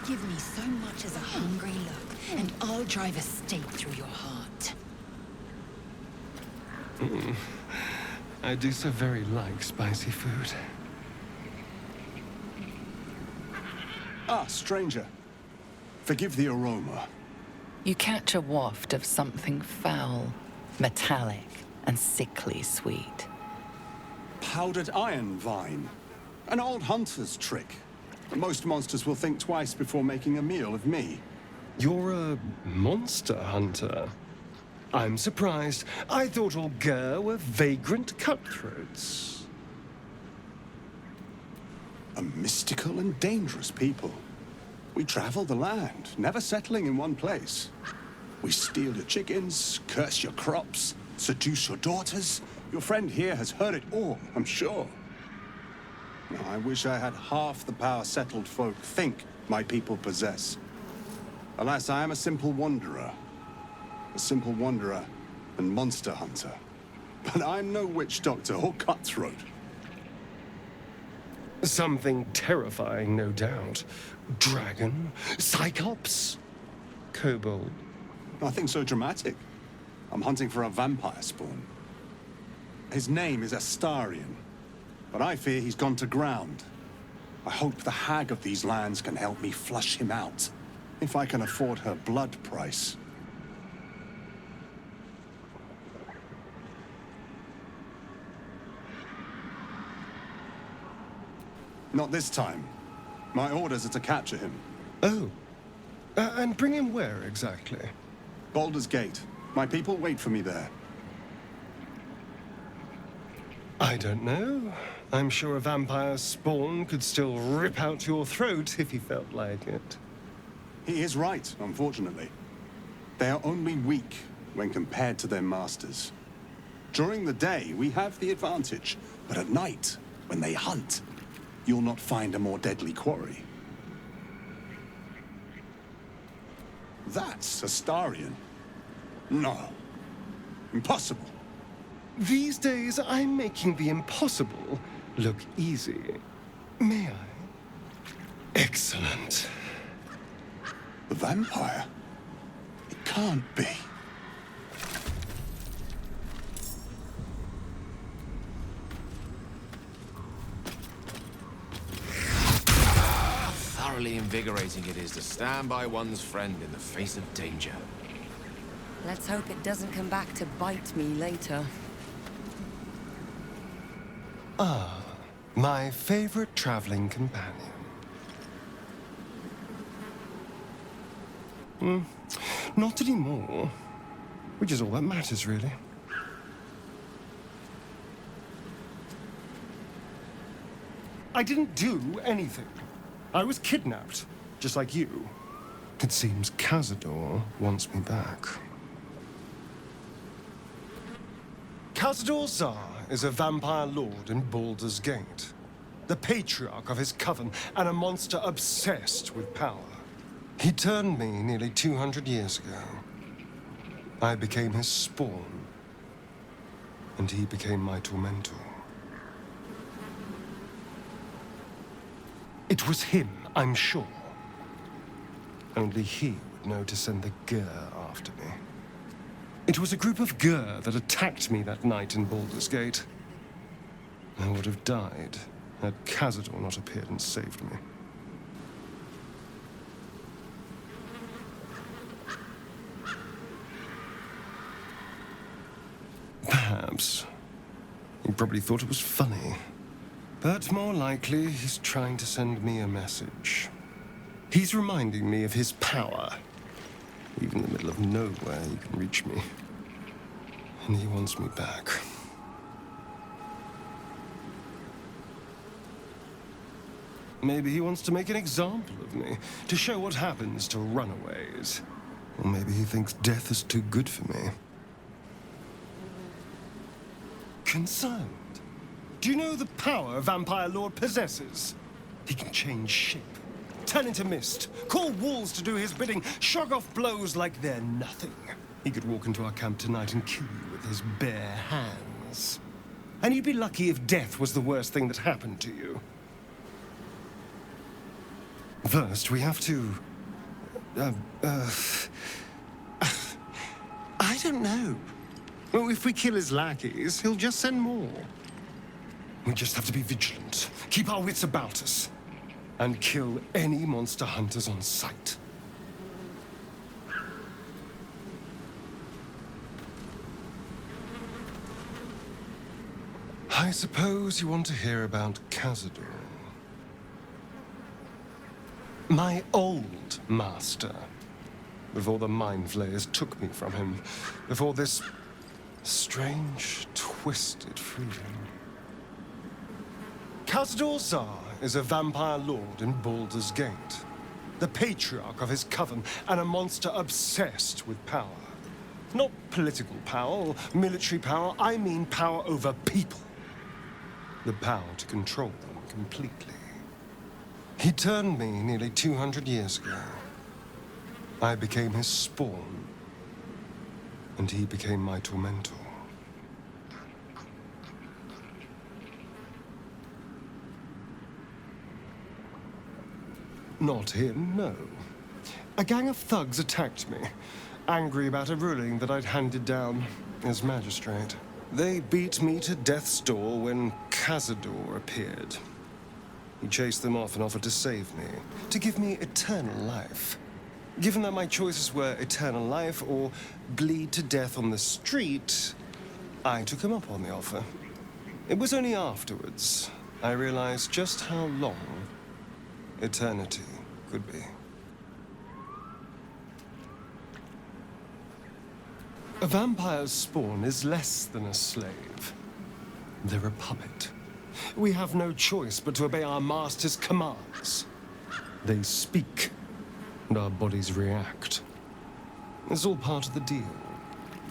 give me so much as a hungry look, and I'll drive a stake through your heart. I do so very like spicy food. Ah, stranger. Forgive the aroma. You catch a waft of something foul, metallic, and sickly sweet. Powdered iron vine. An old hunter's trick. Most monsters will think twice before making a meal of me. You're a monster hunter. I'm surprised. I thought all Gur were vagrant cutthroats. A mystical and dangerous people. We travel the land, never settling in one place. We steal your chickens, curse your crops, seduce your daughters. Your friend here has heard it all, I'm sure. I wish I had half the power settled folk think my people possess. Alas, I am a simple wanderer. A simple wanderer and monster hunter. But I'm no witch doctor or cutthroat. Something terrifying, no doubt. Dragon? Cyclops? Kobold? Nothing so dramatic. I'm hunting for a vampire spawn. His name is Astarion, but I fear he's gone to ground. I hope the hag of these lands can help me flush him out, if I can afford her blood price. Not this time. My orders are to capture him. Oh. And bring him where, exactly? Baldur's Gate. My people wait for me there. I don't know. I'm sure a vampire spawn could still rip out your throat if he felt like it. He is right, unfortunately. They are only weak when compared to their masters. During the day, we have the advantage, but at night, when they hunt, you'll not find a more deadly quarry. That's Astarion. No. Impossible. These days, I'm making the impossible look easy. May I? Excellent. The vampire? It can't be. Thoroughly invigorating it is to stand by one's friend in the face of danger. Let's hope it doesn't come back to bite me later. Ah, my favorite traveling companion. Not anymore. Which is all that matters, really. I didn't do anything. I was kidnapped, just like you. It seems Cazador wants me back. Cazador Zar is a vampire lord in Baldur's Gate, the patriarch of his coven, and a monster obsessed with power. He turned me nearly 200 years ago. I became his spawn, and he became my tormentor. It was him, I'm sure. Only he would know to send the Gur after me. It was a group of Gur that attacked me that night in Baldur's Gate. I would have died had Cazador not appeared and saved me. Perhaps. He probably thought it was funny. But more likely, he's trying to send me a message. He's reminding me of his power. Even in the middle of nowhere, you can reach me. And he wants me back. Maybe he wants to make an example of me, to show what happens to runaways. Or maybe he thinks death is too good for me. Concerned? Do you know the power Vampire Lord possesses? He can change shape, turn into mist, call walls to do his bidding, shrug off blows like they're nothing. He could walk into our camp tonight and kill you with his bare hands. And you'd be lucky if death was the worst thing that happened to you. First, we have to... I don't know. Well, if we kill his lackeys, he'll just send more. We just have to be vigilant, keep our wits about us, and kill any monster hunters on sight. I suppose you want to hear about Cazador. My old master. Before the Mind Flayers took me from him. Before this strange, twisted freedom. Cazador Szar is a vampire lord in Baldur's Gate. The patriarch of his coven and a monster obsessed with power. Not political power or military power, I mean power over people. The power to control them completely. He turned me nearly 200 years ago. I became his spawn, and he became my tormentor. Not him, no. A gang of thugs attacked me, angry about a ruling that I'd handed down as magistrate. They beat me to death's door when Cazador appeared. He chased them off and offered to save me, to give me eternal life. Given that my choices were eternal life or bleed to death on the street, I took him up on the offer. It was only afterwards I realized just how long eternity could be. A vampire's spawn is less than a slave. They're a puppet. We have no choice but to obey our master's commands. They speak, and our bodies react. It's all part of the deal.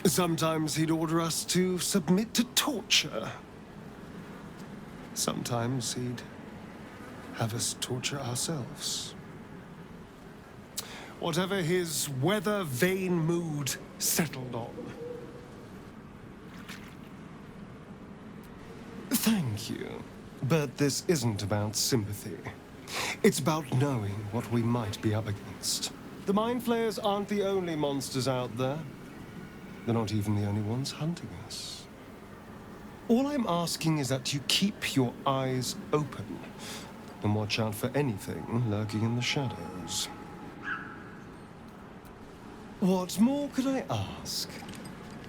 Sometimes he'd order us to submit to torture. Sometimes he'd have us torture ourselves. Whatever his weather-vane mood settled on. Thank you. But this isn't about sympathy. It's about knowing what we might be up against. The Mind Flayers aren't the only monsters out there. They're not even the only ones hunting us. All I'm asking is that you keep your eyes open and watch out for anything lurking in the shadows. What more could I ask?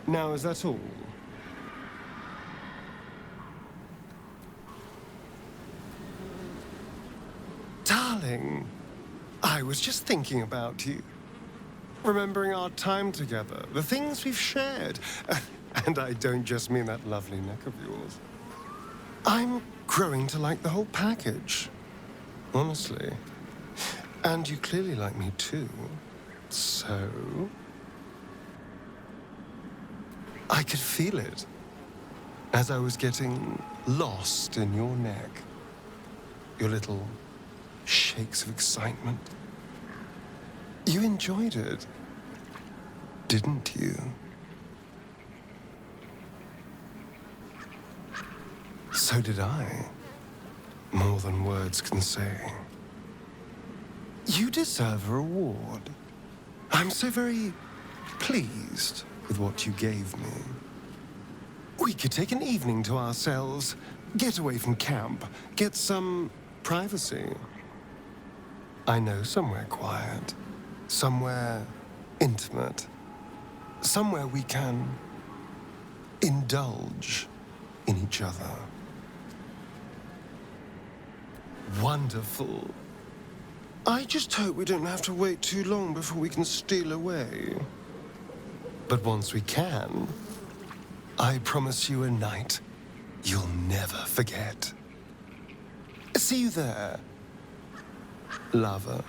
Now, is that all? Darling, I was just thinking about you. Remembering our time together, the things we've shared. And I don't just mean that lovely neck of yours. I'm growing to like the whole package. Honestly. And you clearly like me too. So... I could feel it as I was getting lost in your neck. Your little shakes of excitement. You enjoyed it, didn't you? So did I. More than words can say. You deserve a reward. I'm so very pleased with what you gave me. We could take an evening to ourselves, get away from camp, get some privacy. I know somewhere quiet, somewhere intimate, somewhere we can indulge in each other. Wonderful. I just hope we don't have to wait too long before we can steal away. But once we can, I promise you a night you'll never forget. See you there, lover.